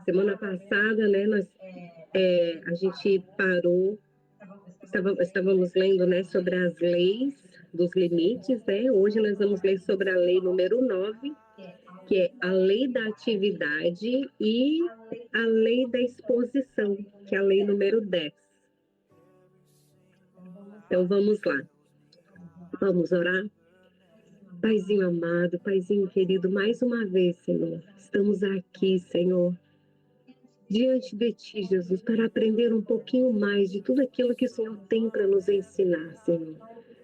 Semana passada, né, a gente parou, estávamos lendo, né, sobre as leis dos limites, né? Hoje nós vamos ler sobre a lei número 9, que é a lei da atividade, e a lei da exposição, que é a lei número 10. Então vamos lá. Vamos orar? Paizinho amado, Paizinho querido, mais uma vez, Senhor, estamos aqui, Senhor, diante de Ti, Jesus, para aprender um pouquinho mais de tudo aquilo que o Senhor tem para nos ensinar, Senhor.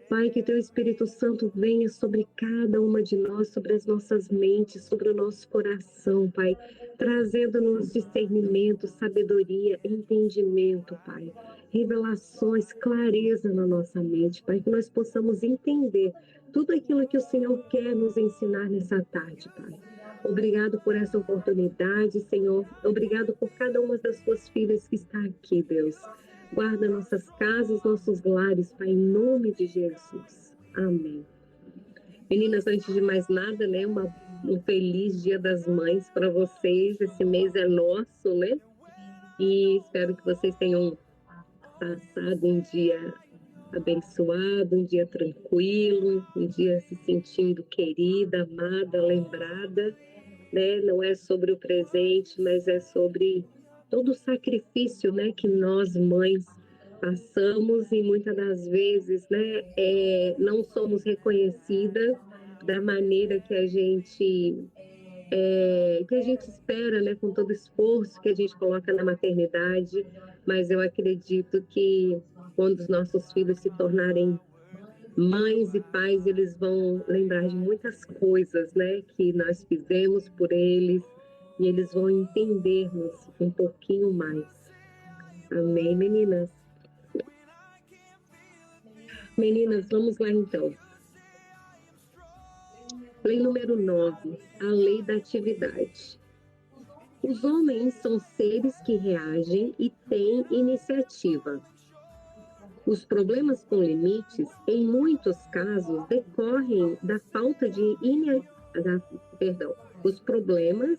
Pai, que Teu Espírito Santo venha sobre cada uma de nós, sobre as nossas mentes, sobre o nosso coração, Pai, trazendo-nos discernimento, sabedoria, entendimento, Pai, revelações, clareza na nossa mente, Pai, que nós possamos entender tudo aquilo que o Senhor quer nos ensinar nessa tarde, Pai. Obrigado por essa oportunidade, Senhor. Obrigado por cada uma das Tuas filhas que está aqui, Deus. Guarda nossas casas, nossos lares, Pai, em nome de Jesus. Amém. Meninas, antes de mais nada, né, um feliz Dia das Mães para vocês. Esse mês é nosso, né? E espero que vocês tenham passado um dia abençoado, um dia tranquilo, um dia se sentindo querida, amada, lembrada, né? Não é sobre o presente, mas é sobre todo o sacrifício, né, que nós mães passamos e muitas das vezes, né, não somos reconhecidas da maneira que a gente espera, né, com todo o esforço que a gente coloca na maternidade, mas eu acredito que quando os nossos filhos se tornarem mães e pais, eles vão lembrar de muitas coisas, né, que nós fizemos por eles, e eles vão entender-nos um pouquinho mais. Amém, meninas? Meninas, vamos lá então. Lei número 9, a lei da atividade. Os homens são seres que reagem e têm iniciativa. Os problemas com limites, em muitos casos, decorrem da falta de Os problemas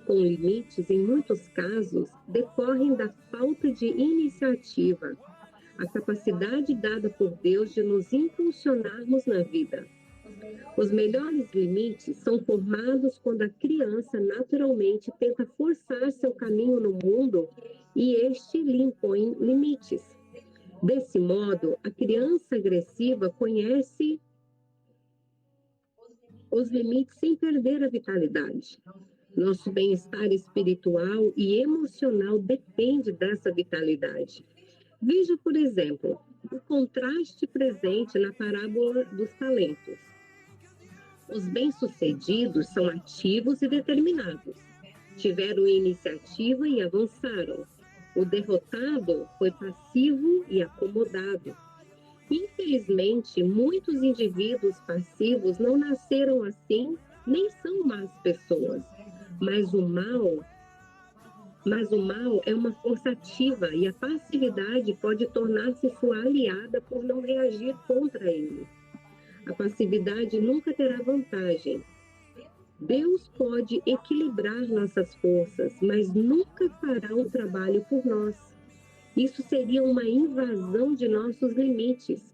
com limites, em muitos casos, decorrem da falta de iniciativa, a capacidade dada por Deus de nos impulsionarmos na vida. Os melhores limites são formados quando a criança naturalmente tenta forçar seu caminho no mundo e este lhe impõe limites. Desse modo, a criança agressiva conhece os limites sem perder a vitalidade. Nosso bem-estar espiritual e emocional depende dessa vitalidade. Veja, por exemplo, o contraste presente na parábola dos talentos. Os bem-sucedidos são ativos e determinados. Tiveram iniciativa e avançaram. O derrotado foi passivo e acomodado. Infelizmente, muitos indivíduos passivos não nasceram assim, nem são más pessoas. Mas o mal é uma força ativa e a passividade pode tornar-se sua aliada por não reagir contra ele. A passividade nunca terá vantagem. Deus pode equilibrar nossas forças, mas nunca fará um trabalho por nós. Isso seria uma invasão de nossos limites.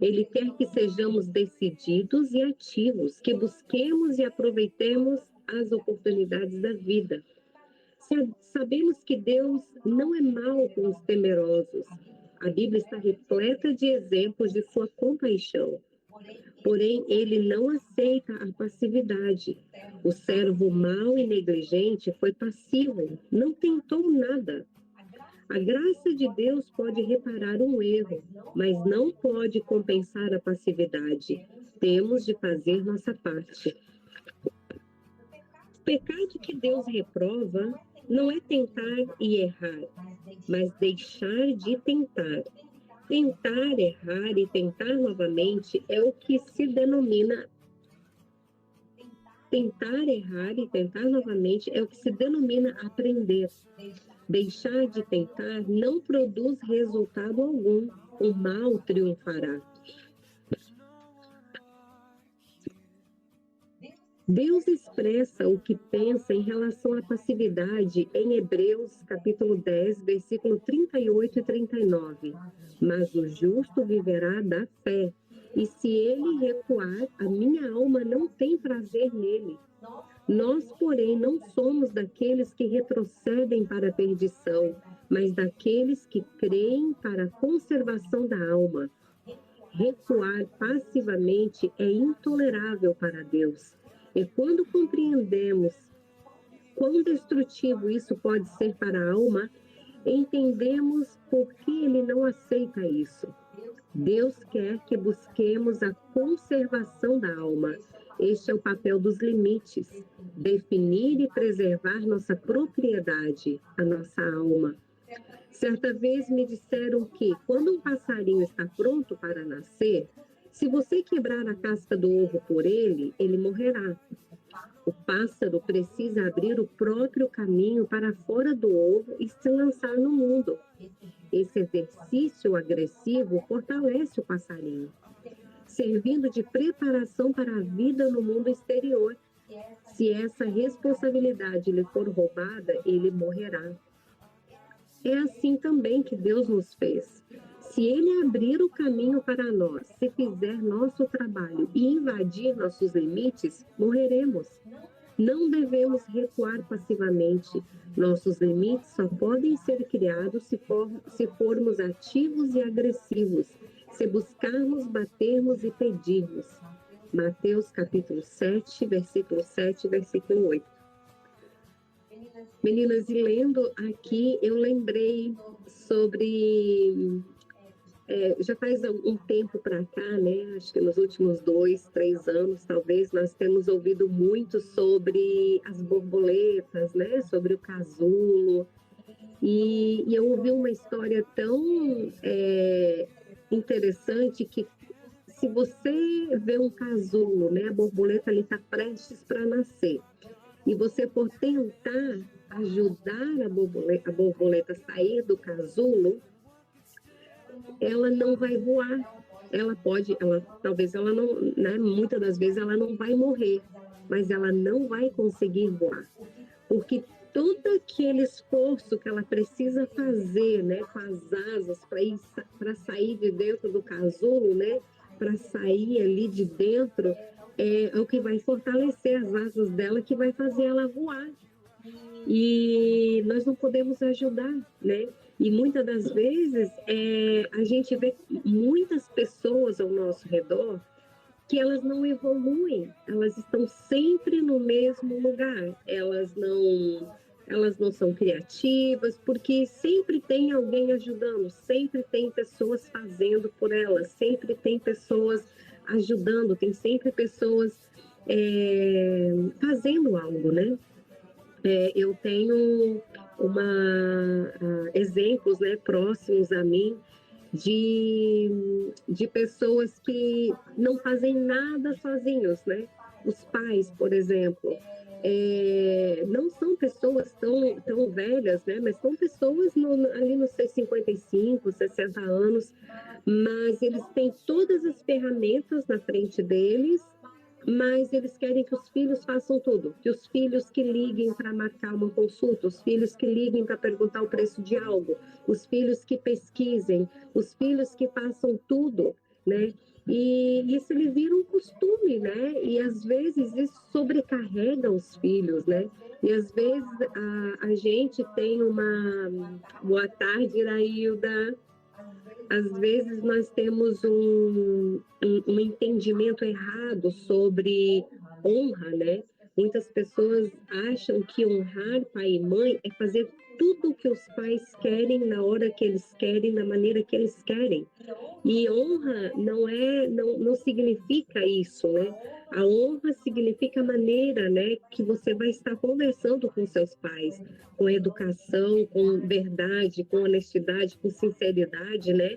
Ele quer que sejamos decididos e ativos, que busquemos e aproveitemos as oportunidades da vida. Sabemos que Deus não é mau com os temerosos. A Bíblia está repleta de exemplos de sua compaixão. Porém, ele não aceita a passividade. O servo mau e negligente foi passivo, não tentou nada. A graça de Deus pode reparar um erro, mas não pode compensar a passividade. Temos de fazer nossa parte. O pecado que Deus reprova não é tentar e errar, mas deixar de tentar. Tentar, errar e tentar novamente é o que se denomina aprender. Deixar de tentar não produz resultado algum. O mal triunfará. Deus expressa o que pensa em relação à passividade em Hebreus, capítulo 10, versículo 38 e 39. Mas o justo viverá da fé, e se ele recuar, a minha alma não tem prazer nele. Nós, porém, não somos daqueles que retrocedem para a perdição, mas daqueles que creem para a conservação da alma. Recuar passivamente é intolerável para Deus. E quando compreendemos quão destrutivo isso pode ser para a alma, entendemos por que ele não aceita isso. Deus quer que busquemos a conservação da alma. Este é o papel dos limites, definir e preservar nossa propriedade, a nossa alma. Certa vez me disseram que, quando um passarinho está pronto para nascer, se você quebrar a casca do ovo por ele, ele morrerá. O pássaro precisa abrir o próprio caminho para fora do ovo e se lançar no mundo. Esse exercício agressivo fortalece o passarinho, servindo de preparação para a vida no mundo exterior. Se essa responsabilidade lhe for roubada, ele morrerá. É assim também que Deus nos fez. Se Ele abrir o caminho para nós, se fizer nosso trabalho e invadir nossos limites, morreremos. Não devemos recuar passivamente. Nossos limites só podem ser criados se formos ativos e agressivos, se buscarmos, batermos e pedirmos. Mateus capítulo 7, versículo 7, versículo 8. Meninas, e lendo aqui, eu lembrei sobre... já faz um tempo para cá, né? Acho que nos últimos 2, 3 anos, talvez, nós temos ouvido muito sobre as borboletas, né? Sobre o casulo. E eu ouvi uma história tão interessante que, se você vê um casulo, né? A borboleta ali está prestes para nascer, e você for tentar ajudar a borboleta a sair do casulo, ela não vai voar. Talvez ela não, né, muitas das vezes ela não vai morrer, mas ela não vai conseguir voar, porque todo aquele esforço que ela precisa fazer, né, com as asas para sair de dentro do casulo, né, para sair ali de dentro, é o que vai fortalecer as asas dela, que vai fazer ela voar. E nós não podemos ajudar, né? E muitas das vezes a gente vê muitas pessoas ao nosso redor que elas não evoluem, elas estão sempre no mesmo lugar, elas não são criativas, porque sempre tem alguém ajudando, sempre tem pessoas fazendo por elas, sempre tem pessoas ajudando, tem sempre pessoas fazendo algo, né? Eu tenho exemplos, né, próximos a mim de pessoas que não fazem nada sozinhos, né? Os pais, por exemplo, não são pessoas tão velhas, né? Mas são pessoas ali nos seus 55, 60 anos, mas eles têm todas as ferramentas na frente deles, mas eles querem que os filhos façam tudo, que os filhos que liguem para marcar uma consulta, os filhos que liguem para perguntar o preço de algo, os filhos que pesquisem, os filhos que façam tudo, né? E isso ele vira um costume, né? E às vezes isso sobrecarrega os filhos, né? E às vezes a gente tem uma... Boa tarde, Irailda. Às vezes nós temos um entendimento errado sobre honra, né? Muitas pessoas acham que honrar pai e mãe é fazer tudo o que os pais querem, na hora que eles querem, da maneira que eles querem. E honra não significa isso, né? A honra significa a maneira, né, que você vai estar conversando com seus pais, com educação, com verdade, com honestidade, com sinceridade, né?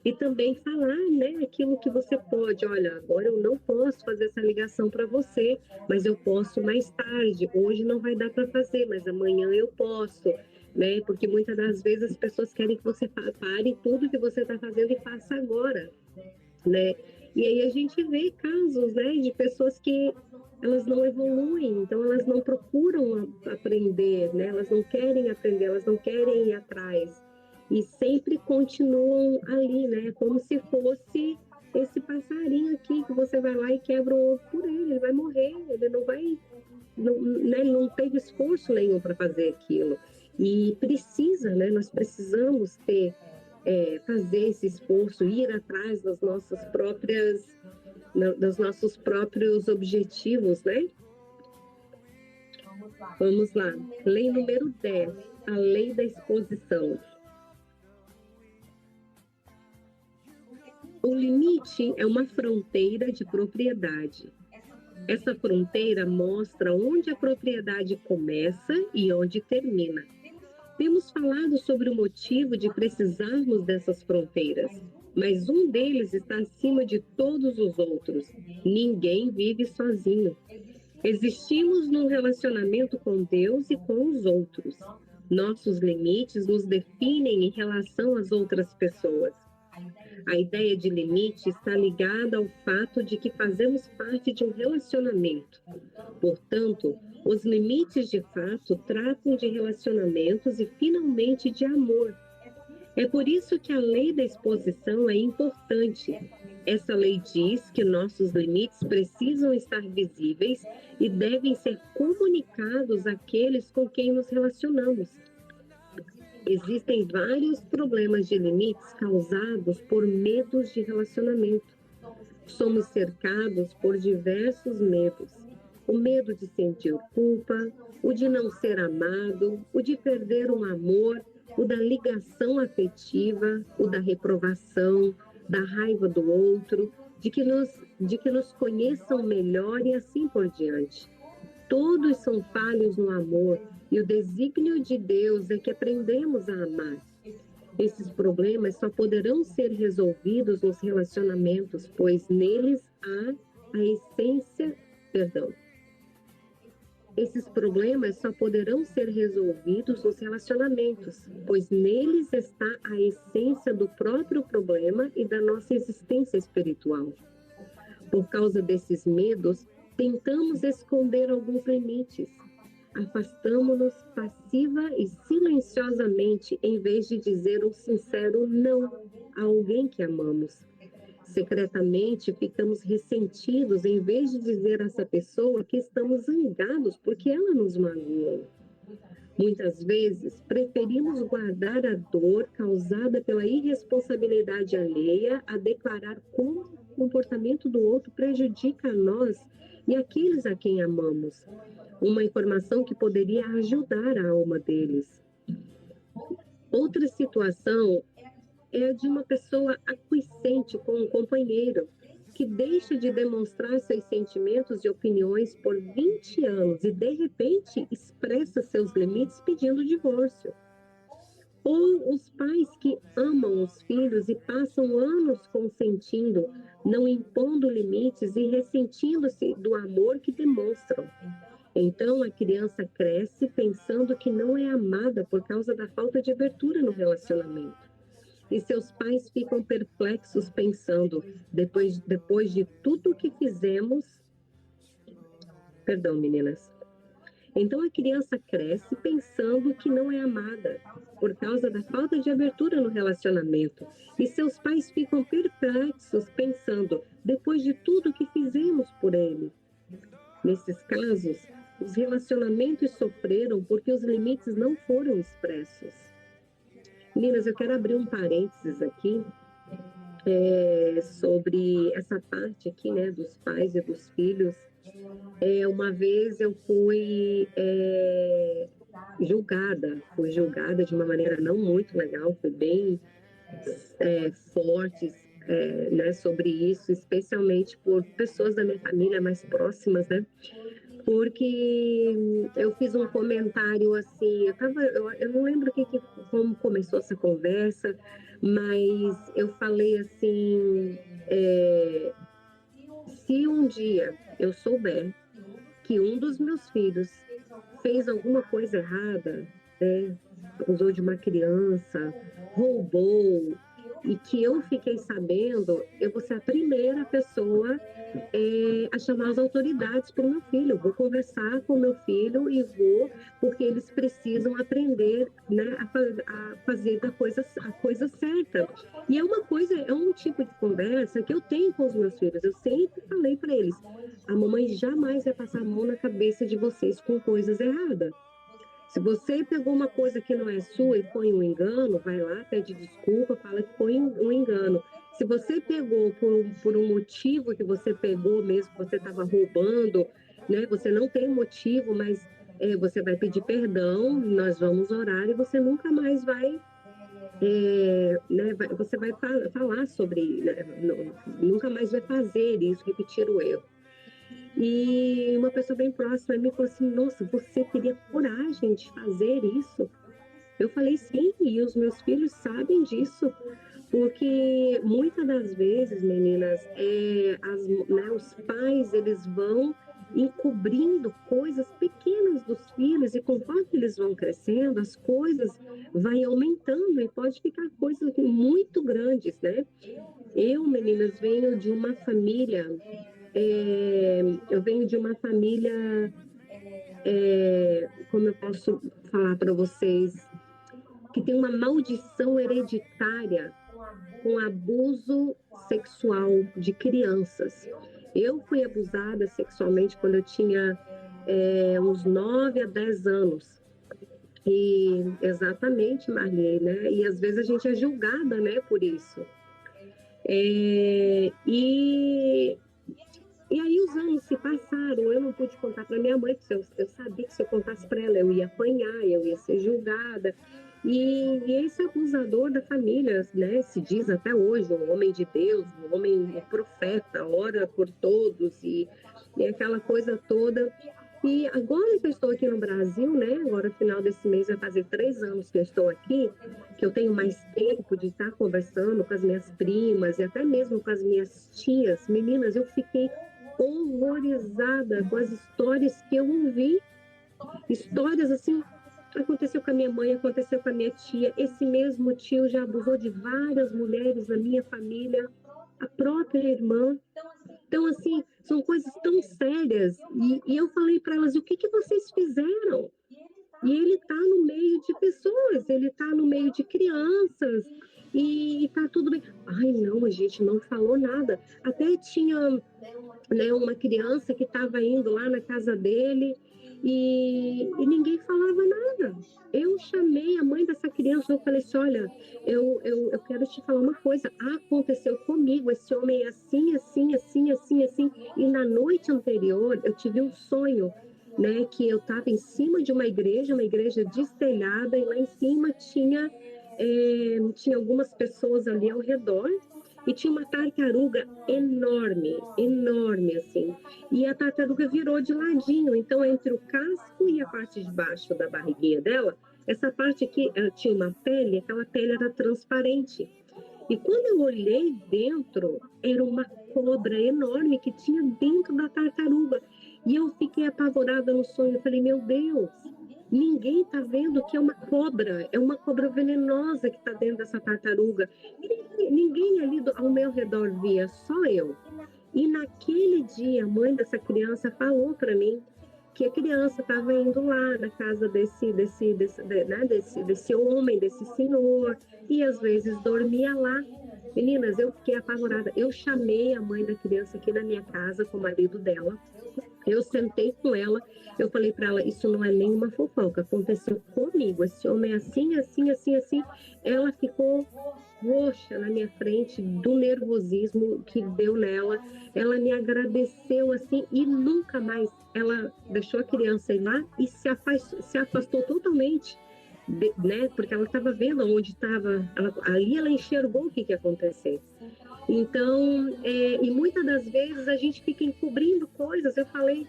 E também falar, né, aquilo que você pode. Olha, agora eu não posso fazer essa ligação para você, mas eu posso mais tarde. Hoje não vai dar para fazer, mas amanhã eu posso. Né? Porque muitas das vezes as pessoas querem que você pare tudo que você está fazendo e faça agora, né? E aí a gente vê casos, né, de pessoas que elas não evoluem, então elas não procuram aprender, né? Elas não querem aprender, elas não querem ir atrás. E sempre continuam ali, né? Como se fosse esse passarinho aqui que você vai lá e quebra o ovo por ele, ele vai morrer, ele não vai, não, né? Ele não teve esforço nenhum para fazer aquilo. E precisa, né? Nós precisamos ter, fazer esse esforço, ir atrás das nossas próprias, dos nossos próprios objetivos, né? Vamos lá. Lei número 10, a lei da exposição. O limite é uma fronteira de propriedade. Essa fronteira mostra onde a propriedade começa e onde termina. Temos falado sobre o motivo de precisarmos dessas fronteiras, mas um deles está acima de todos os outros. Ninguém vive sozinho. Existimos num relacionamento com Deus e com os outros. Nossos limites nos definem em relação às outras pessoas. A ideia de limite está ligada ao fato de que fazemos parte de um relacionamento. Portanto, os limites de fato tratam de relacionamentos e, finalmente, de amor. É por isso que a lei da exposição é importante. Essa lei diz que nossos limites precisam estar visíveis e devem ser comunicados àqueles com quem nos relacionamos. Existem vários problemas de limites causados por medos de relacionamento. Somos cercados por diversos medos. O medo de sentir culpa, o de não ser amado, o de perder um amor, o da ligação afetiva, o da reprovação, da raiva do outro, de que nos conheçam melhor e assim por diante. Todos são falhos no amor e o desígnio de Deus é que aprendemos a amar. Esses problemas só poderão ser resolvidos nos relacionamentos, pois neles há a essência, perdão. Esses problemas só poderão ser resolvidos nos relacionamentos, pois neles está a essência do próprio problema e da nossa existência espiritual. Por causa desses medos, tentamos esconder alguns limites. Afastamo-nos passiva e silenciosamente em vez de dizer um sincero não a alguém que amamos. Secretamente ficamos ressentidos em vez de dizer a essa pessoa que estamos zangados porque ela nos magoou. Muitas vezes, preferimos guardar a dor causada pela irresponsabilidade alheia a declarar como o comportamento do outro prejudica a nós e aqueles a quem amamos. Uma informação que poderia ajudar a alma deles. Outra situação é a de uma pessoa aquiescente com um companheiro que deixa de demonstrar seus sentimentos e opiniões por 20 anos e, de repente, expressa seus limites pedindo divórcio. Ou os pais que amam os filhos e passam anos consentindo, não impondo limites e ressentindo-se do amor que demonstram. Então, a criança cresce pensando que não é amada por causa da falta de abertura no relacionamento. E seus pais ficam perplexos pensando, depois de tudo que fizemos... Perdão, meninas. Então a criança cresce pensando que não é amada por causa da falta de abertura no relacionamento. E seus pais ficam perplexos pensando, depois de tudo que fizemos por ele. Nesses casos, os relacionamentos sofreram porque os limites não foram expressos. Meninas, eu quero abrir um parênteses aqui sobre essa parte aqui, né, dos pais e dos filhos. Uma vez eu fui fui julgada de uma maneira não muito legal, foi bem forte, né, sobre isso, especialmente por pessoas da minha família mais próximas, né? Porque eu fiz um comentário assim, eu não lembro como começou essa conversa, mas eu falei assim, se um dia eu souber que um dos meus filhos fez alguma coisa errada, né, abusou de uma criança, roubou, e que eu fiquei sabendo, eu vou ser a primeira pessoa a chamar as autoridades para o meu filho. Eu vou conversar com o meu filho e vou, porque eles precisam aprender, né, a fazer a coisa certa. E é uma coisa, é um tipo de conversa que eu tenho com os meus filhos. Eu sempre falei para eles: a mamãe jamais vai passar a mão na cabeça de vocês com coisas erradas. Se você pegou uma coisa que não é sua e foi um engano, vai lá, pede desculpa, fala que foi um engano. Se você pegou por um motivo que você pegou mesmo, que você estava roubando, né? Você não tem motivo, mas você vai pedir perdão, nós vamos orar e você nunca mais vai, né? Você vai falar sobre, né? Nunca mais vai fazer isso, repetir o erro. E uma pessoa bem próxima me falou assim: nossa, você teria coragem de fazer isso? Eu falei: sim, e os meus filhos sabem disso, porque muitas das vezes, meninas, né, os pais, eles vão encobrindo coisas pequenas dos filhos, e conforme eles vão crescendo, as coisas vão aumentando e pode ficar coisas muito grandes, né? Eu, meninas, venho de uma família eu venho de uma família, como eu posso falar para vocês, que tem uma maldição hereditária com abuso sexual de crianças. Eu fui abusada sexualmente quando eu tinha uns 9 a 10 anos. E exatamente, Marli, né? E às vezes a gente é julgada, né, por isso. E aí os anos se passaram, eu não pude contar para minha mãe, porque eu sabia que se eu contasse para ela eu ia apanhar, eu ia ser julgada. E esse abusador da família, né, se diz até hoje, um homem de Deus, um profeta, ora por todos, e aquela coisa toda. E agora que eu estou aqui no Brasil, né, agora no final desse mês vai fazer 3 anos que eu estou aqui, que eu tenho mais tempo de estar conversando com as minhas primas e até mesmo com as minhas tias. Meninas, eu fiquei horrorizada com as histórias que eu ouvi. Histórias assim, aconteceu com a minha mãe, aconteceu com a minha tia. Esse mesmo tio já abusou de várias mulheres na minha família, a própria irmã. Então, assim, são coisas tão sérias. E eu falei para elas: o que vocês fizeram? E ele está no meio de pessoas, ele está no meio de crianças, e está tudo bem. Ai, não, a gente não falou nada. Até tinha, né, uma criança que estava indo lá na casa dele e ninguém falava nada. Eu chamei a mãe dessa criança, eu falei assim: olha, eu quero te falar uma coisa, aconteceu comigo, esse homem é assim, assim, assim, assim, assim, e na noite anterior eu tive um sonho, né, que eu estava em cima de uma igreja destelhada, e lá em cima tinha algumas pessoas ali ao redor, e tinha uma tartaruga enorme, enorme assim. E a tartaruga virou de ladinho, então entre o casco e a parte de baixo da barriguinha dela, essa parte aqui, ela tinha uma pele, aquela pele era transparente. E quando eu olhei dentro, era uma cobra enorme que tinha dentro da tartaruga. E eu fiquei apavorada no sonho. Eu falei: meu Deus, ninguém está vendo que é uma cobra venenosa que está dentro dessa tartaruga. E ninguém ali ao meu redor via, só eu. E naquele dia, a mãe dessa criança falou para mim que a criança estava indo lá na casa desse homem, desse senhor, e às vezes dormia lá. Meninas, eu fiquei apavorada. Eu chamei a mãe da criança aqui na minha casa com o marido dela. Eu sentei com ela, eu falei para ela: isso não é nenhuma fofoca, aconteceu comigo. Esse homem é assim, assim, assim, assim. Ela ficou roxa na minha frente do nervosismo que deu nela. Ela me agradeceu assim e nunca mais. Ela deixou a criança ir lá e se afastou totalmente, né? Porque ela estava vendo onde estava. Ali ela enxergou o que ia acontecer. Então, e muitas das vezes a gente fica encobrindo coisas. Eu falei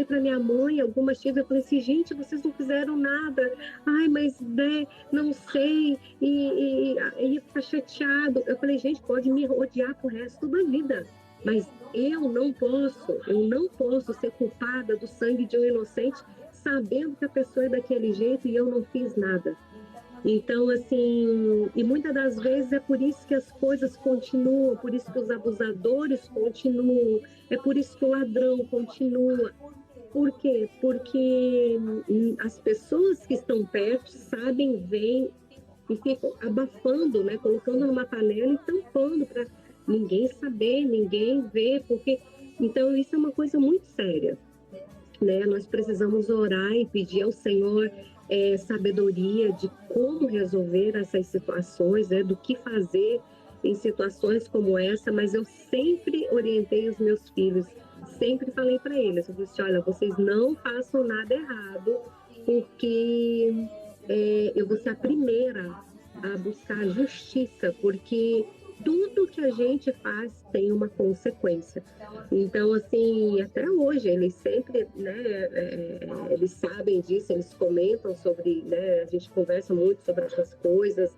para minha mãe, algumas tias, eu falei assim: gente, vocês não fizeram nada. Ai, mas né, não sei, e ia ficar chateado. Eu falei: gente, pode me odiar pro resto da vida, mas eu não posso ser culpada do sangue de um inocente, sabendo que a pessoa é daquele jeito e eu não fiz nada. Então, assim, e muitas das vezes é por isso que as coisas continuam, por isso que os abusadores continuam, é por isso que o ladrão continua. Por quê? Porque as pessoas que estão perto sabem, veem e ficam abafando, né? Colocando numa panela e tampando para ninguém saber, ninguém ver, porque então isso é uma coisa muito séria, né? Nós precisamos orar e pedir ao Senhor sabedoria de como resolver essas situações, né? Do que fazer em situações como essa, mas eu sempre orientei os meus filhos, sempre falei para eles, eu disse, olha, vocês não façam nada errado, porque eu vou ser a primeira a buscar justiça, porque tudo que a gente faz tem uma consequência. Então, assim, até hoje, eles sempre, né, eles sabem disso, eles comentam sobre, né, a gente conversa muito sobre essas coisas,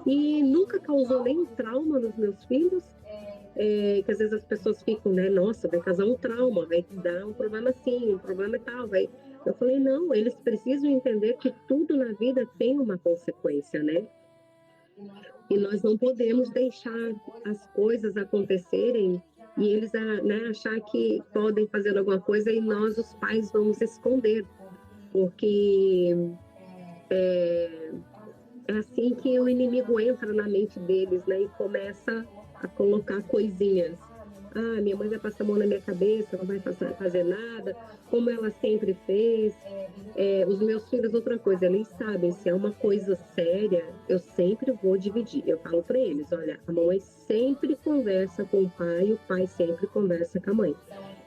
e nunca causou nenhum trauma nos meus filhos, que às vezes as pessoas ficam, né, nossa, vai causar um trauma, vai dar um problema assim, um problema e tal, vai... Eu falei, não, eles precisam entender que tudo na vida tem uma consequência, né? E nós não podemos deixar as coisas acontecerem e eles, né, achar que podem fazer alguma coisa e nós, os pais, vamos esconder, porque é assim que o inimigo entra na mente deles, né, e começa a colocar coisinhas. Ah, minha mãe vai passar a mão na minha cabeça, não vai fazer nada, como ela sempre fez. Os meus filhos, outra coisa, eles sabem, se é uma coisa séria, eu sempre vou dividir. Eu falo para eles, olha, a mamãe sempre conversa com o pai sempre conversa com a mãe.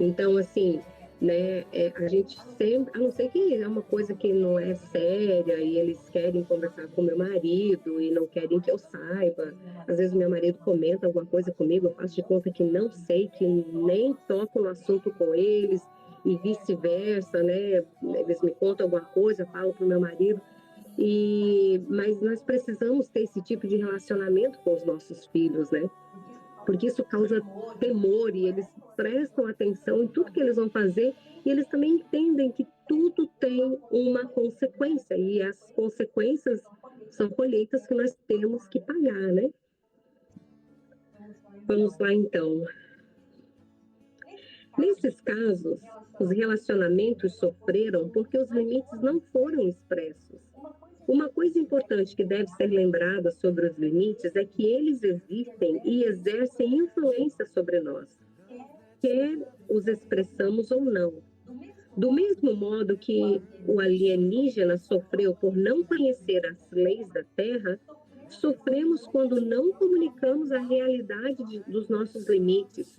Então, assim, né, a gente sempre, a não ser que é uma coisa que não é séria e eles querem conversar com meu marido e não querem que eu saiba. Às vezes meu marido comenta alguma coisa comigo, eu faço de conta que não sei, que nem toco no assunto com eles e vice-versa, né? Eles me contam alguma coisa, eu falo para o meu marido. Mas nós precisamos ter esse tipo de relacionamento com os nossos filhos, né? Porque isso causa temor e eles prestam atenção em tudo que eles vão fazer e eles também entendem que tudo tem uma consequência e as consequências são colheitas que nós temos que pagar, né? Vamos lá, então. Nesses casos, os relacionamentos sofreram porque os limites não foram expressos. Uma coisa importante que deve ser lembrada sobre os limites é que eles existem e exercem influência sobre nós, quer os expressamos ou não. Do mesmo modo que o alienígena sofreu por não conhecer as leis da Terra, sofremos quando não comunicamos a realidade dos nossos limites.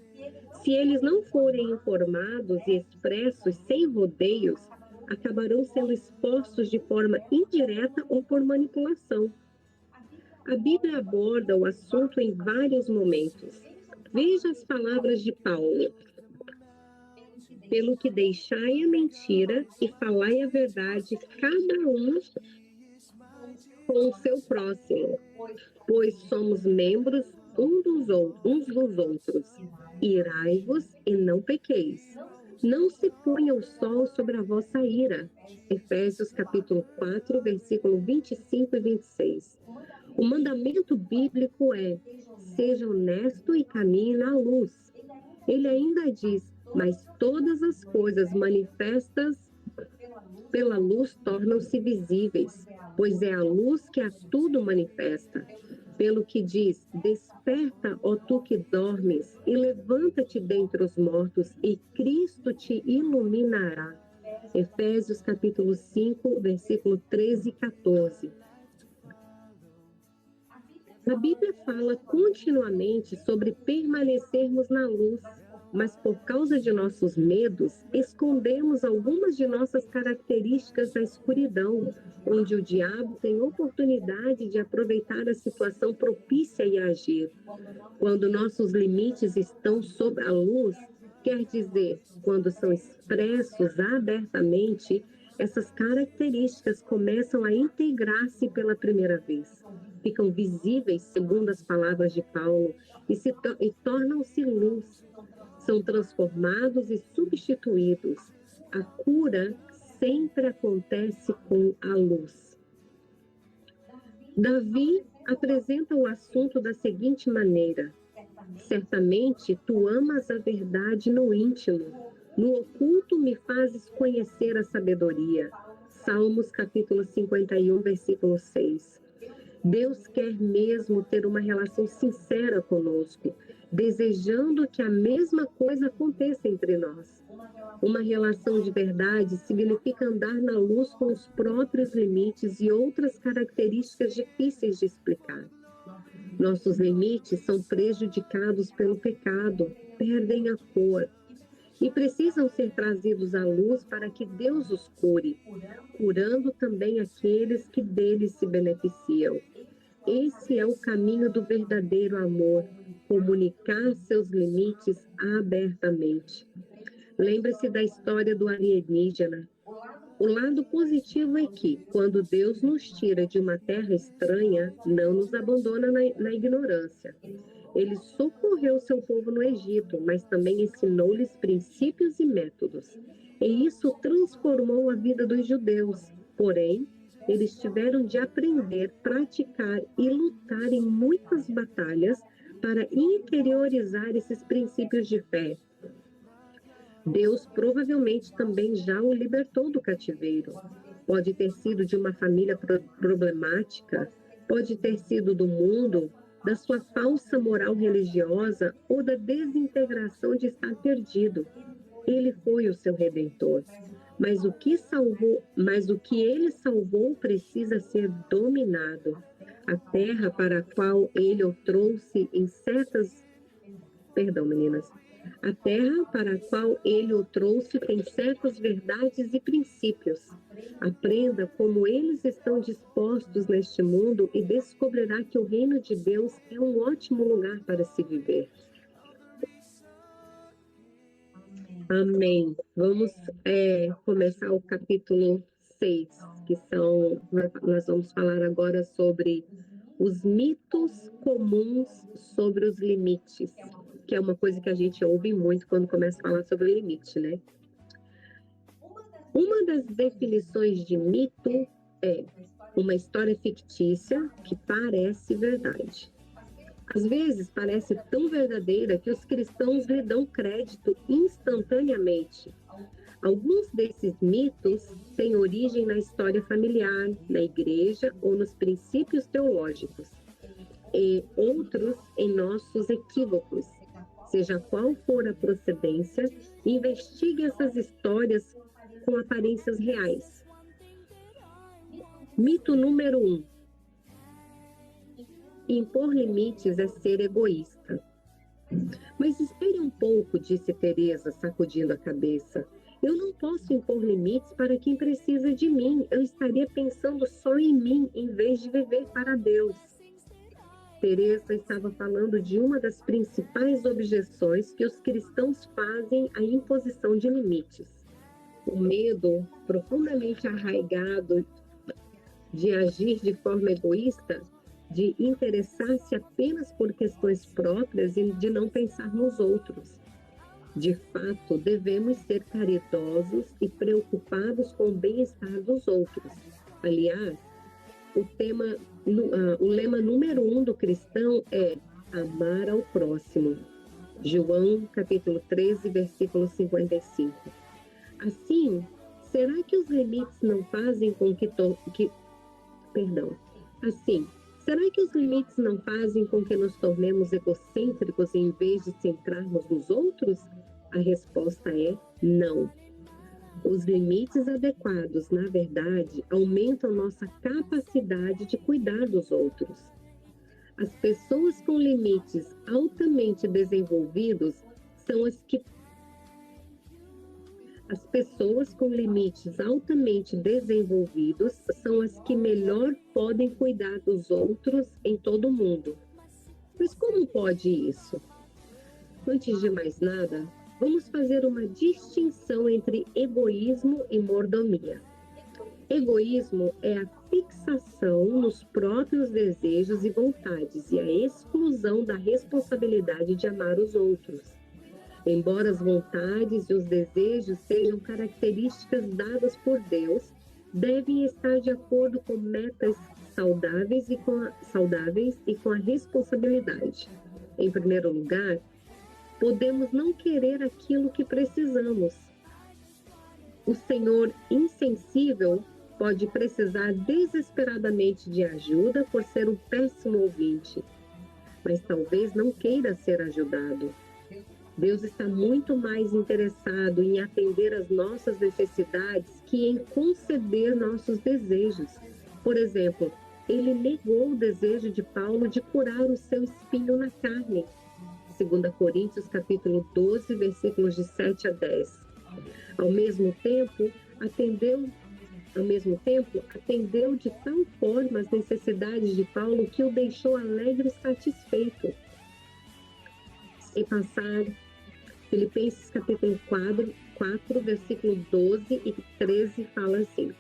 Se eles não forem informados e expressos sem rodeios, acabarão sendo expostos de forma indireta ou por manipulação. A Bíblia aborda o assunto em vários momentos. Veja as palavras de Paulo. Pelo que deixai a mentira e falai a verdade, cada um com o seu próximo, pois somos membros uns dos outros. Irai-vos e não pequeis. Não se ponha o sol sobre a vossa ira. Efésios capítulo 4, versículo 25 e 26. O mandamento bíblico é: seja honesto e caminhe na luz. Ele ainda diz: mas todas as coisas manifestas pela luz tornam-se visíveis, pois é a luz que a tudo manifesta. Pelo que diz: desperta, ó tu que dormes, e levanta-te dentre os mortos, e Cristo te iluminará. Efésios capítulo 5, versículo 13 e 14. A Bíblia fala continuamente sobre permanecermos na luz, mas por causa de nossos medos, escondemos algumas de nossas características na escuridão, onde o diabo tem oportunidade de aproveitar a situação propícia e agir. Quando nossos limites estão sob a luz, quer dizer, quando são expressos abertamente, essas características começam a integrar-se pela primeira vez. Ficam visíveis, segundo as palavras de Paulo, e tornam-se luz. São transformados e substituídos. A cura sempre acontece com a luz. Davi apresenta o assunto da seguinte maneira: certamente tu amas a verdade no íntimo, no oculto me fazes conhecer a sabedoria. Salmos capítulo 51, versículo 6. Deus quer mesmo ter uma relação sincera conosco, desejando que a mesma coisa aconteça entre nós. Uma relação de verdade significa andar na luz com os próprios limites e outras características difíceis de explicar. Nossos limites são prejudicados pelo pecado, perdem a cor e precisam ser trazidos à luz para que Deus os cure, curando também aqueles que deles se beneficiam. Esse é o caminho do verdadeiro amor, comunicar seus limites abertamente. Lembre-se da história do alienígena. O lado positivo é que, quando Deus nos tira de uma terra estranha, não nos abandona na ignorância. Ele socorreu seu povo no Egito, mas também ensinou-lhes princípios e métodos. E isso transformou a vida dos judeus. Porém, eles tiveram de aprender, praticar e lutar em muitas batalhas para interiorizar esses princípios de fé. Deus provavelmente também já o libertou do cativeiro. Pode ter sido de uma família problemática, pode ter sido do mundo, da sua falsa moral religiosa ou da desintegração de estar perdido. Ele foi o seu redentor. Mas o que ele salvou precisa ser dominado. A terra para a qual ele o trouxe em certas... Perdão, meninas. A terra para a qual ele o trouxe tem certas verdades e princípios. Aprenda como eles estão dispostos neste mundo e descobrirá que o reino de Deus é um ótimo lugar para se viver. Amém. Vamos começar o capítulo 6, nós vamos falar agora sobre os mitos comuns sobre os limites, que é uma coisa que a gente ouve muito quando começa a falar sobre o limite, né? Uma das definições de mito é uma história fictícia que parece verdade. Às vezes parece tão verdadeira que os cristãos lhe dão crédito instantaneamente. Alguns desses mitos têm origem na história familiar, na igreja ou nos princípios teológicos, e outros em nossos equívocos. Seja qual for a procedência, investigue essas histórias com aparências reais. Mito número 1. Impor limites é ser egoísta. Mas espere um pouco, disse Teresa, sacudindo a cabeça. Eu não posso impor limites para quem precisa de mim. Eu estaria pensando só em mim, em vez de viver para Deus. Teresa estava falando de uma das principais objeções que os cristãos fazem à imposição de limites. O medo profundamente arraigado de agir de forma egoísta, de interessar-se apenas por questões próprias e de não pensar nos outros. De fato, devemos ser caridosos e preocupados com o bem-estar dos outros. Aliás, o lema número 1 do cristão é amar ao próximo. João, capítulo 13, versículo 55. Assim, será que os limites não fazem com será que os limites não fazem com que nos tornemos egocêntricos em vez de centrarmos nos outros? A resposta é não. Os limites adequados, na verdade, aumentam nossa capacidade de cuidar dos outros. As pessoas com limites altamente desenvolvidos são as que melhor podem cuidar dos outros em todo o mundo. Mas como pode isso? Antes de mais nada, vamos fazer uma distinção entre egoísmo e mordomia. Egoísmo é a fixação nos próprios desejos e vontades e a exclusão da responsabilidade de amar os outros. Embora as vontades e os desejos sejam características dadas por Deus, devem estar de acordo com metas saudáveis e com a responsabilidade. Em primeiro lugar, podemos não querer aquilo que precisamos. O senhor insensível pode precisar desesperadamente de ajuda por ser um péssimo ouvinte, mas talvez não queira ser ajudado. Deus está muito mais interessado em atender às nossas necessidades que em conceder nossos desejos. Por exemplo, ele negou o desejo de Paulo de curar o seu espinho na carne. 2 Coríntios, capítulo 12, versículos de 7 a 10. Ao mesmo tempo, atendeu de tal forma as necessidades de Paulo que o deixou alegre e satisfeito. Sem passar, Filipenses capítulo 4, versículo 12 e 13 fala assim: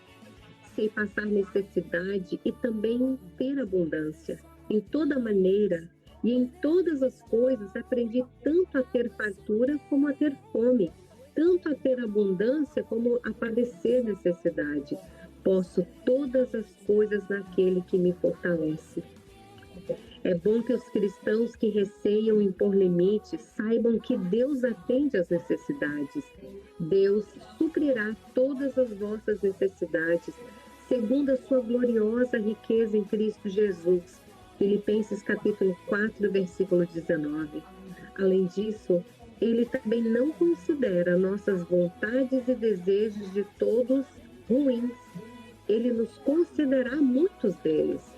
sem passar necessidade e também ter abundância. Em toda maneira e em todas as coisas aprendi tanto a ter fartura como a ter fome, tanto a ter abundância como a padecer necessidade. Posso todas as coisas naquele que me fortalece. É bom que os cristãos que receiam impor limites saibam que Deus atende às necessidades. Deus suprirá todas as vossas necessidades, segundo a sua gloriosa riqueza em Cristo Jesus. Filipenses capítulo 4, versículo 19. Além disso, ele também não considera nossas vontades e desejos de todos ruins. Ele nos concederá muitos deles.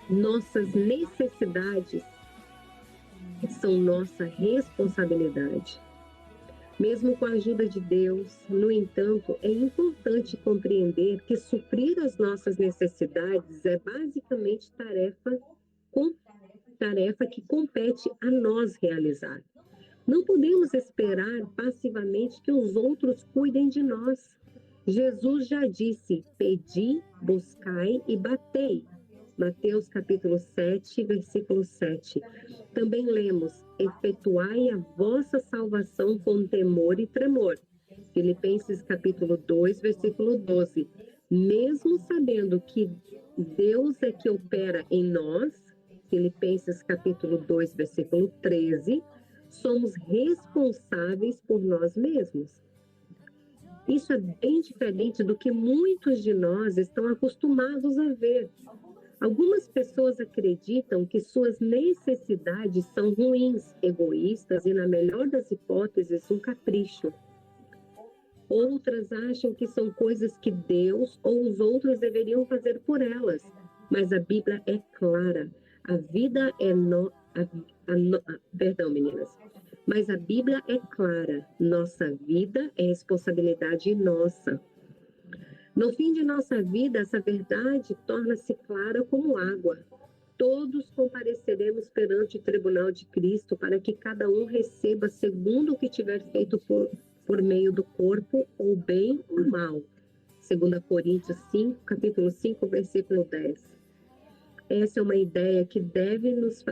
Nossas necessidades são nossa responsabilidade. Mesmo com a ajuda de Deus, no entanto, é importante compreender que suprir as nossas necessidades é basicamente tarefa que compete a nós realizar. Não podemos esperar passivamente que os outros cuidem de nós. Jesus já disse: pedi, buscai e batei. Mateus capítulo 7, versículo 7. Também lemos: efetuai a vossa salvação com temor e tremor. Filipenses capítulo 2, versículo 12. Mesmo sabendo que Deus é que opera em nós, Filipenses capítulo 2, versículo 13, somos responsáveis por nós mesmos. Isso é bem diferente do que muitos de nós estão acostumados a ver. Algumas pessoas acreditam que suas necessidades são ruins, egoístas e, na melhor das hipóteses, um capricho. Outras acham que são coisas que Deus ou os outros deveriam fazer por elas. Mas a Bíblia é clara. A vida é Perdão, meninas. Mas a Bíblia é clara. Nossa vida é responsabilidade nossa. No fim de nossa vida, essa verdade torna-se clara como água. Todos compareceremos perante o tribunal de Cristo para que cada um receba segundo o que tiver feito por meio do corpo, ou bem ou mal. 2 Coríntios 5, capítulo 5, versículo 10. Essa é uma ideia que deve nos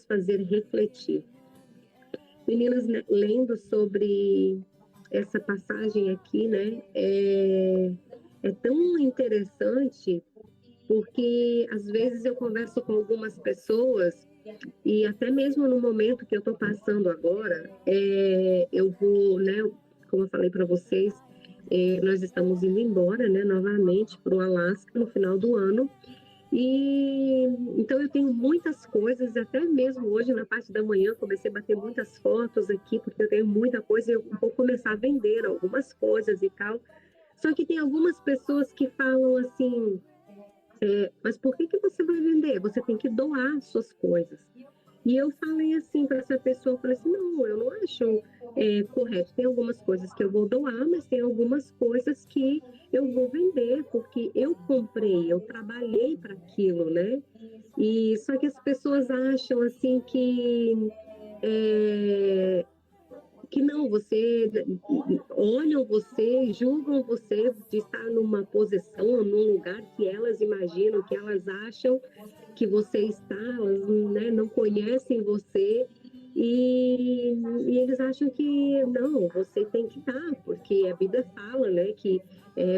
fazer refletir. Meninas, né, lendo sobre essa passagem aqui, né, é tão interessante, porque às vezes eu converso com algumas pessoas e até mesmo no momento que eu estou passando agora, eu vou, né, como eu falei para vocês, nós estamos indo embora, né, novamente para o Alasca no final do ano. E então eu tenho muitas coisas, até mesmo hoje na parte da manhã comecei a bater muitas fotos aqui, porque eu tenho muita coisa e eu vou começar a vender algumas coisas e tal. Só que tem algumas pessoas que falam assim, mas por que você vai vender? Você tem que doar suas coisas. E eu falei assim para essa pessoa, eu falei assim, não, eu não acho correto. Tem algumas coisas que eu vou doar, mas tem algumas coisas que eu vou vender, porque eu comprei, eu trabalhei para aquilo, né? E só que as pessoas acham assim que não, olham você, julgam você de estar numa posição, num lugar que elas imaginam, que elas acham que você está, elas, né, não conhecem você E eles acham que não, você tem que dar, porque a Bíblia fala, né, que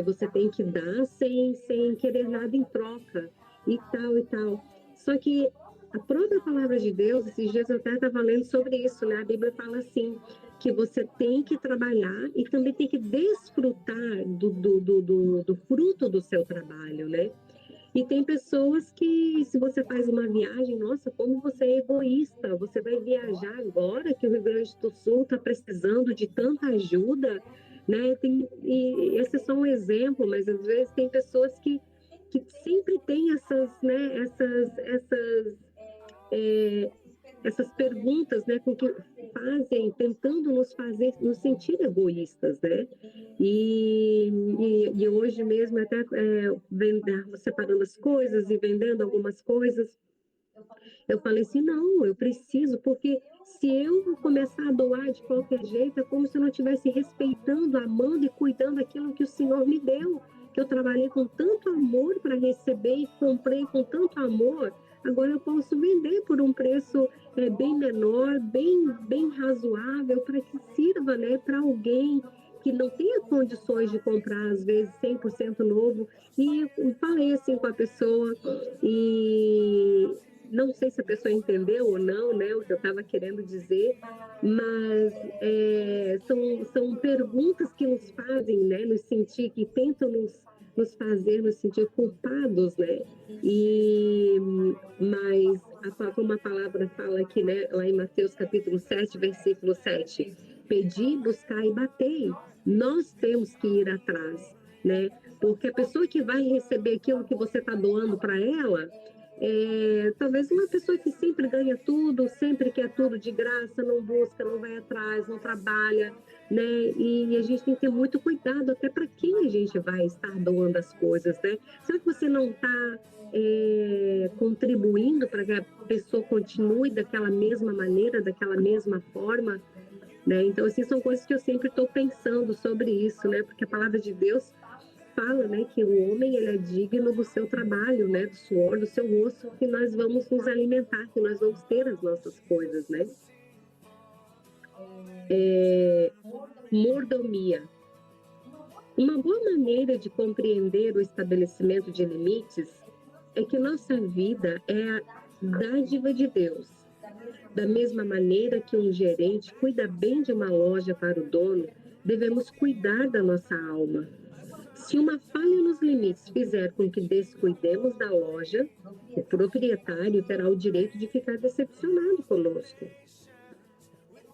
você tem que dar sem querer nada em troca, e tal, e tal. Só que a própria palavra de Deus, esses dias eu até estava lendo sobre isso, né? A Bíblia fala assim, que você tem que trabalhar e também tem que desfrutar do fruto do seu trabalho, né? E tem pessoas que, se você faz uma viagem, nossa, como você é egoísta, você vai viajar agora que o Rio Grande do Sul está precisando de tanta ajuda, né? E esse é só um exemplo, mas às vezes tem pessoas que sempre têm essas perguntas, né, com que fazem, tentando nos fazer nos sentir egoístas, né? E hoje mesmo até separando as coisas e vendendo algumas coisas, eu falei assim, não, eu preciso, porque se eu começar a doar de qualquer jeito, é como se eu não estivesse respeitando, amando e cuidando daquilo que o Senhor me deu, que eu trabalhei com tanto amor para receber e comprei com tanto amor. Agora eu posso vender por um preço bem menor, bem razoável, para que sirva, né, para alguém que não tenha condições de comprar, às vezes, 100% novo. E eu falei assim com a pessoa, e não sei se a pessoa entendeu ou não, né, o que eu estava querendo dizer, mas são perguntas que nos fazem, né, nos sentir, que tentam nos fazer nos sentir culpados, né? Mas como a palavra fala aqui, né, lá em Mateus capítulo 7, versículo 7, pedi, buscar e batei. Nós temos que ir atrás, né? Porque a pessoa que vai receber aquilo que você está doando para ela, talvez uma pessoa que sempre ganha tudo, sempre quer tudo de graça, não busca, não vai atrás, não trabalha, né? E a gente tem que ter muito cuidado até para quem a gente vai estar doando as coisas, né? Será que você não está contribuindo para que a pessoa continue daquela mesma maneira, daquela mesma forma, né? Então, assim, são coisas que eu sempre estou pensando sobre isso, né? Porque a palavra de Deus fala, né, que o homem ele é digno do seu trabalho, né, do suor do seu rosto, que nós vamos nos alimentar, que nós vamos ter as nossas coisas, né? Mordomia. Uma boa maneira de compreender o estabelecimento de limites é que nossa vida é a dádiva de Deus. Da mesma maneira que um gerente cuida bem de uma loja para o dono, devemos cuidar da nossa alma. Se uma falha nos limites fizer com que descuidemos da loja, o proprietário terá o direito de ficar decepcionado conosco.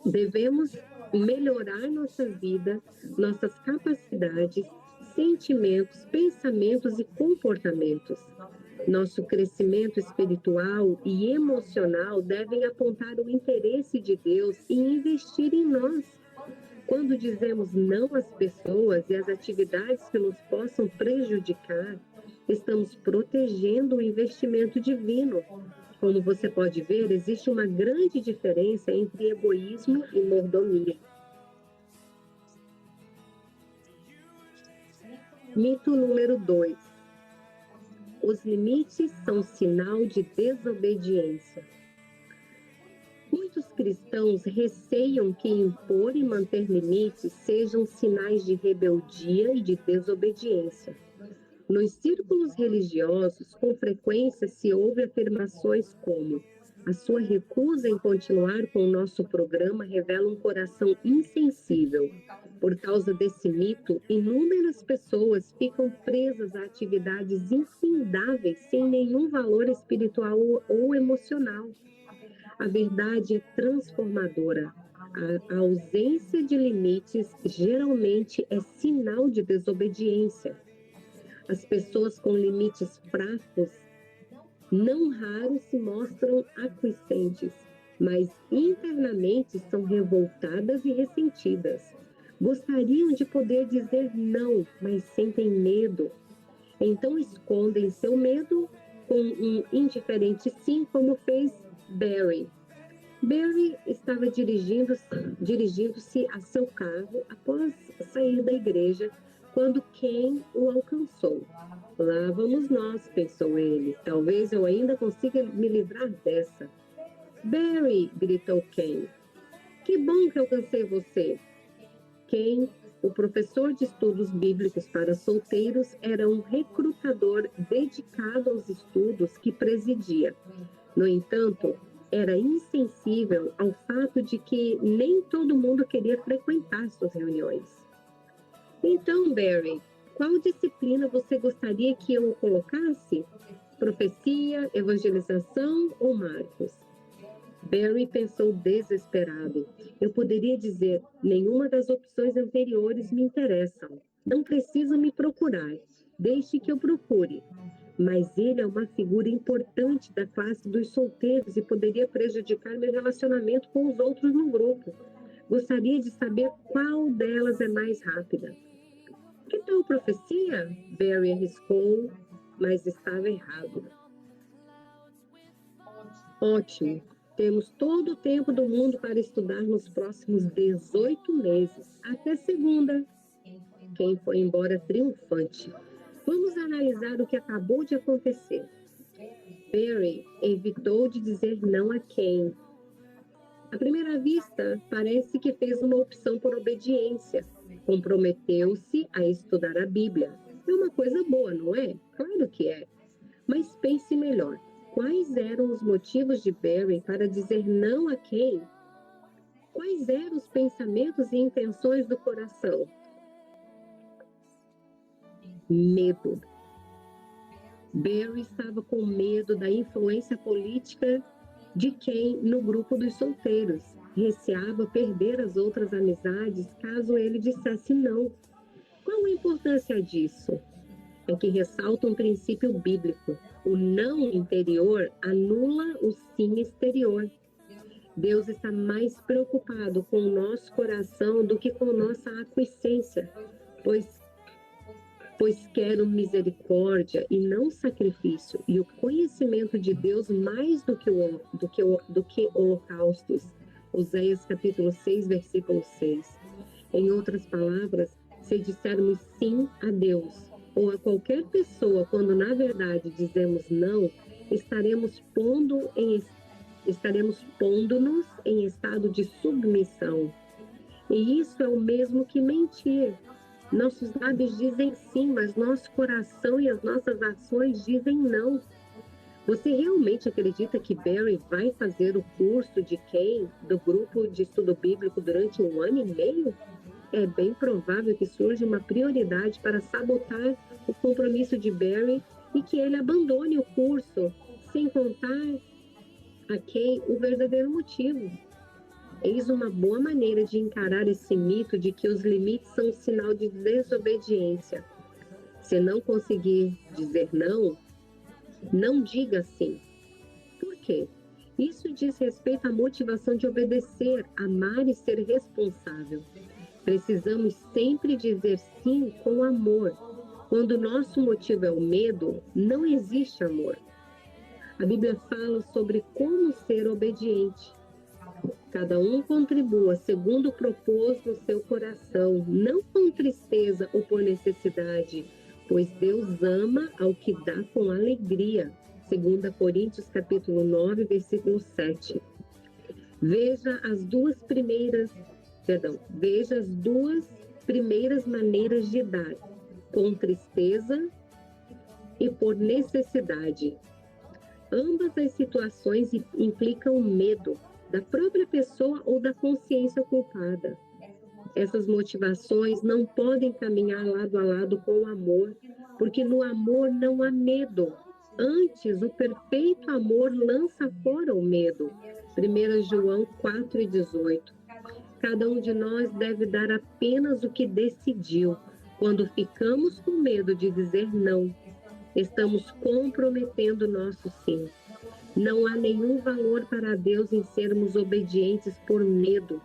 Devemos melhorar nossa vida, nossas capacidades, sentimentos, pensamentos e comportamentos. Nosso crescimento espiritual e emocional devem apontar o interesse de Deus e investir em nós. Quando dizemos não às pessoas e às atividades que nos possam prejudicar, estamos protegendo o investimento divino. Como você pode ver, existe uma grande diferença entre egoísmo e mordomia. Mito número 2. Os limites são sinal de desobediência. Muitos cristãos receiam que impor e manter limites sejam sinais de rebeldia e de desobediência. Nos círculos religiosos, com frequência se ouve afirmações como: a sua recusa em continuar com o nosso programa revela um coração insensível. Por causa desse mito, inúmeras pessoas ficam presas a atividades infindáveis sem nenhum valor espiritual ou emocional. A verdade é transformadora. A ausência de limites geralmente é sinal de desobediência. As pessoas com limites fracos não raro se mostram aquiescentes, mas internamente são revoltadas e ressentidas. Gostariam de poder dizer não, mas sentem medo. Então escondem seu medo com um indiferente sim, como fez Barry. Barry estava dirigindo-se a seu carro após sair da igreja quando Ken o alcançou. Lá vamos nós, pensou ele. Talvez eu ainda consiga me livrar dessa. Barry, gritou Ken. Que bom que alcancei você. Ken, o professor de estudos bíblicos para solteiros, era um recrutador dedicado aos estudos que presidia. No entanto, era insensível ao fato de que nem todo mundo queria frequentar suas reuniões. Então, Barry, qual disciplina você gostaria que eu colocasse? Profecia, evangelização ou Marcos? Barry pensou desesperado. Eu poderia dizer, nenhuma das opções anteriores me interessam. Não precisa me procurar. Deixe que eu procure. Mas ele é uma figura importante da classe dos solteiros e poderia prejudicar meu relacionamento com os outros no grupo. Gostaria de saber qual delas é mais rápida. Que tal profecia? Barry arriscou, mas estava errado. Ótimo. Temos todo o tempo do mundo para estudar nos próximos 18 meses, até segunda. Ken foi embora triunfante. Vamos analisar o que acabou de acontecer. Barry evitou de dizer não a Ken. À primeira vista, parece que fez uma opção por obediência. Comprometeu-se a estudar a Bíblia. É uma coisa boa, não é? Claro que é. Mas pense melhor. Quais eram os motivos de Barry para dizer não a Ken? Quais eram os pensamentos e intenções do coração? Medo. Barry estava com medo da influência política de Ken no grupo dos solteiros. Receava perder as outras amizades caso ele dissesse não. Qual a importância disso? É que ressalta um princípio bíblico. O não interior anula o sim exterior. Deus está mais preocupado com o nosso coração do que com nossa aquiescência, pois quero misericórdia e não sacrifício, e o conhecimento de Deus mais do que holocaustos. Oséias capítulo 6, versículo 6. Em outras palavras, se dissermos sim a Deus ou a qualquer pessoa, quando na verdade dizemos não, estaremos pondo-nos em estado de submissão. E isso é o mesmo que mentir. Nossos lábios dizem sim, mas nosso coração e as nossas ações dizem não. Você realmente acredita que Barry vai fazer o curso de Ken do grupo de estudo bíblico durante 1 ano e meio? É bem provável que surja uma prioridade para sabotar o compromisso de Barry e que ele abandone o curso, sem contar a Ken o verdadeiro motivo. Eis uma boa maneira de encarar esse mito de que os limites são um sinal de desobediência. Se não conseguir dizer não, não diga sim. Por quê? Isso diz respeito à motivação de obedecer, amar e ser responsável. Precisamos sempre dizer sim com amor. Quando nosso motivo é o medo, não existe amor. A Bíblia fala sobre como ser obediente. Cada um contribua segundo propôs no seu coração, não com tristeza ou por necessidade, pois Deus ama ao que dá com alegria. 2 Coríntios capítulo 9, versículo 7. Veja as duas primeiras maneiras de dar, com tristeza e por necessidade. Ambas as situações implicam medo da própria pessoa ou da consciência culpada. Essas motivações não podem caminhar lado a lado com o amor, porque no amor não há medo. Antes, o perfeito amor lança fora o medo. 1 João 4,18. Cada um de nós deve dar apenas o que decidiu. Quando ficamos com medo de dizer não, estamos comprometendo nosso sim. Não há nenhum valor para Deus em sermos obedientes por medo,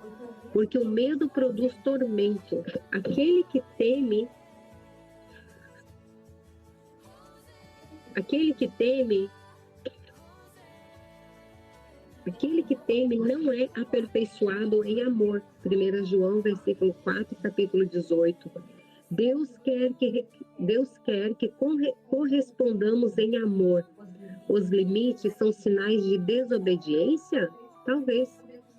porque o medo produz tormento. Aquele que teme não é aperfeiçoado em amor. 1 João, versículo 4, capítulo 18. Deus quer que correspondamos em amor. Os limites são sinais de desobediência? Talvez.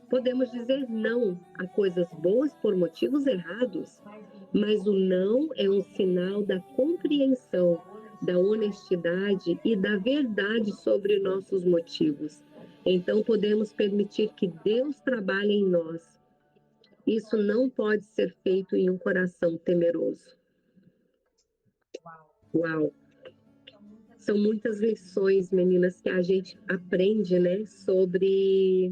Podemos dizer não a coisas boas por motivos errados, mas o não é um sinal da compreensão, da honestidade e da verdade sobre nossos motivos. Então, podemos permitir que Deus trabalhe em nós. Isso não pode ser feito em um coração temeroso. Uau! São muitas lições, meninas, que a gente aprende, né, sobre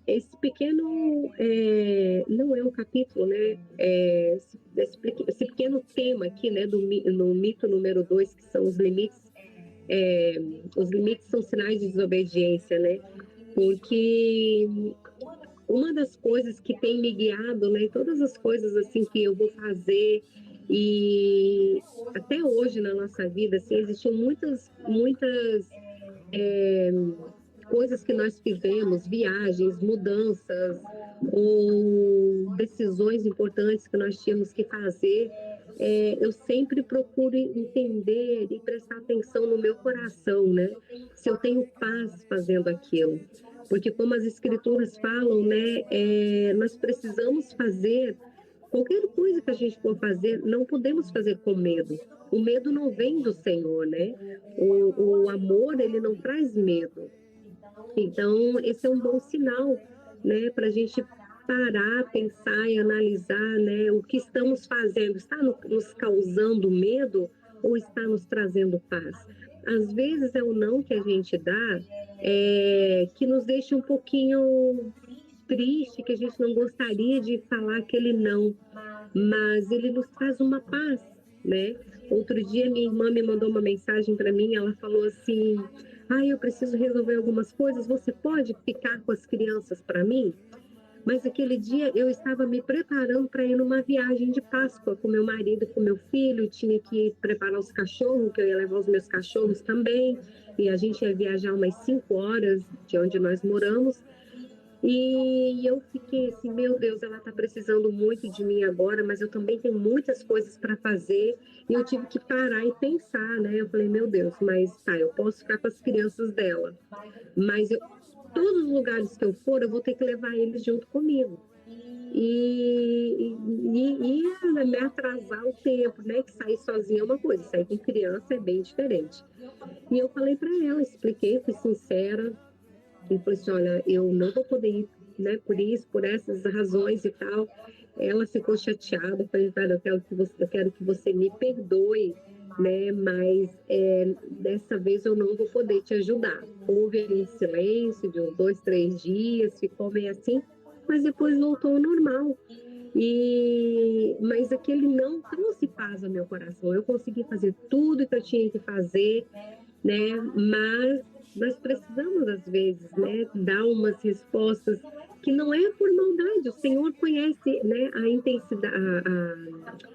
esse pequeno, não é um capítulo, né, esse pequeno tema aqui, né, no mito número 2, que são os limites. Os limites são sinais de desobediência, né, porque uma das coisas que tem me guiado, né, todas as coisas assim que eu vou fazer, e até hoje na nossa vida, assim, existiam muitas coisas que nós fizemos, viagens, mudanças ou decisões importantes que nós tínhamos que fazer, eu sempre procuro entender e prestar atenção no meu coração, né? Se eu tenho paz fazendo aquilo. Porque como as escrituras falam, né, nós precisamos fazer qualquer coisa que a gente for fazer, não podemos fazer com medo. O medo não vem do Senhor, né? O amor, ele não traz medo. Então, esse é um bom sinal, né, para a gente parar, pensar e analisar, né, o que estamos fazendo. Está nos causando medo ou está nos trazendo paz? Às vezes é o não que a gente dá que nos deixa um pouquinho triste, que a gente não gostaria de falar aquele não, mas ele nos traz uma paz, né? Outro dia minha irmã me mandou uma mensagem para mim, ela falou assim: eu preciso resolver algumas coisas, você pode ficar com as crianças para mim? Mas aquele dia eu estava me preparando para ir numa viagem de Páscoa com meu marido, com meu filho, tinha que preparar os cachorros, que eu ia levar os meus cachorros também, e a gente ia viajar umas 5 horas de onde nós moramos. E eu fiquei assim, meu Deus, ela está precisando muito de mim agora, mas eu também tenho muitas coisas para fazer. E eu tive que parar e pensar, né? Eu falei, meu Deus, mas tá, eu posso ficar com as crianças dela, mas todos os lugares que eu for, eu vou ter que levar eles junto comigo. E me atrasar o tempo, né? Que sair sozinha é uma coisa, sair com criança é bem diferente. E eu falei para ela, expliquei, fui sincera. E falei assim, olha, eu não vou poder ir, né, por isso, por essas razões e tal. Ela ficou chateada, falei, cara, eu quero que você me perdoe, né, mas dessa vez eu não vou poder te ajudar. Houve ali silêncio de uns 2, 3 dias, ficou meio assim, mas depois voltou ao normal. Mas aquele não trouxe paz ao meu coração. Eu consegui fazer tudo que eu tinha que fazer, né, mas nós precisamos, às vezes, né, dar umas respostas que não é por maldade. O Senhor conhece, né, a intensidade,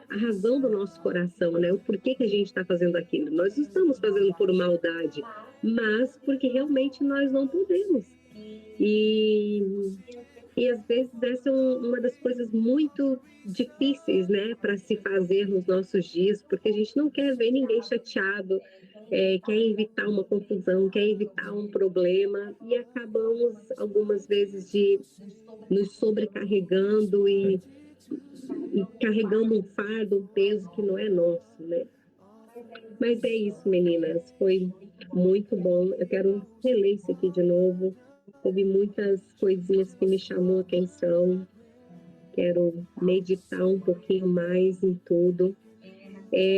a razão do nosso coração, né, o porquê que a gente está fazendo aquilo. Nós não estamos fazendo por maldade, mas porque realmente nós não podemos. E às vezes essa é uma das coisas muito difíceis, né, para se fazer nos nossos dias, porque a gente não quer ver ninguém chateado, quer evitar uma confusão, quer evitar um problema, e acabamos algumas vezes de nos sobrecarregando e carregando um fardo, um peso que não é nosso, né? Mas é isso, meninas, foi muito bom. Eu quero reler isso aqui de novo. Teve muitas coisinhas que me chamou a atenção. Quero meditar um pouquinho mais em tudo.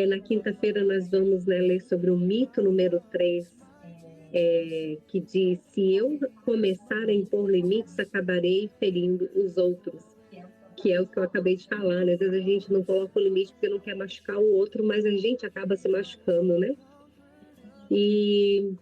Na quinta-feira nós vamos, né, ler sobre o mito número 3, que diz: se eu começar a impor limites, acabarei ferindo os outros. Que é o que eu acabei de falar, né? Às vezes a gente não coloca o limite porque não quer machucar o outro, mas a gente acaba se machucando, né? E,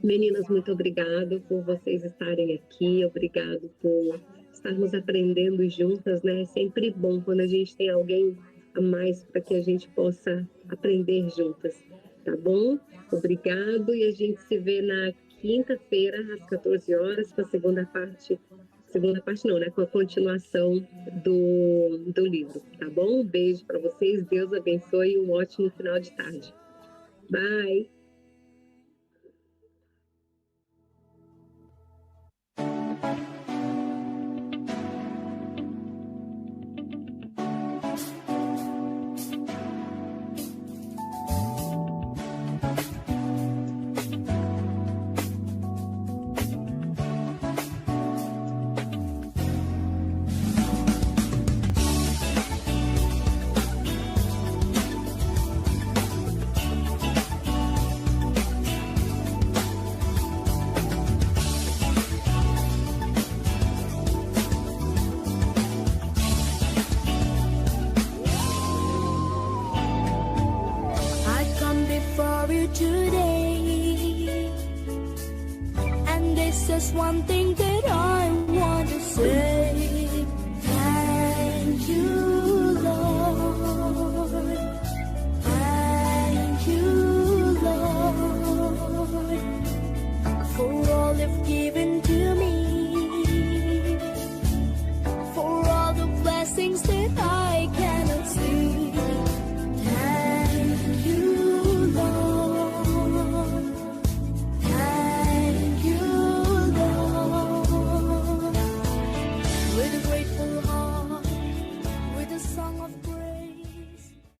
meninas, muito obrigado por vocês estarem aqui, obrigado por estarmos aprendendo juntas, né? É sempre bom quando a gente tem alguém a mais para que a gente possa aprender juntas, tá bom? Obrigado, e a gente se vê na quinta-feira, às 14 horas, com a segunda parte não, né? Com a continuação do livro, tá bom? Um beijo para vocês, Deus abençoe e um ótimo final de tarde. Bye! just one thing that I want to say. Thank you, Lord. Thank you, Lord, for all you've given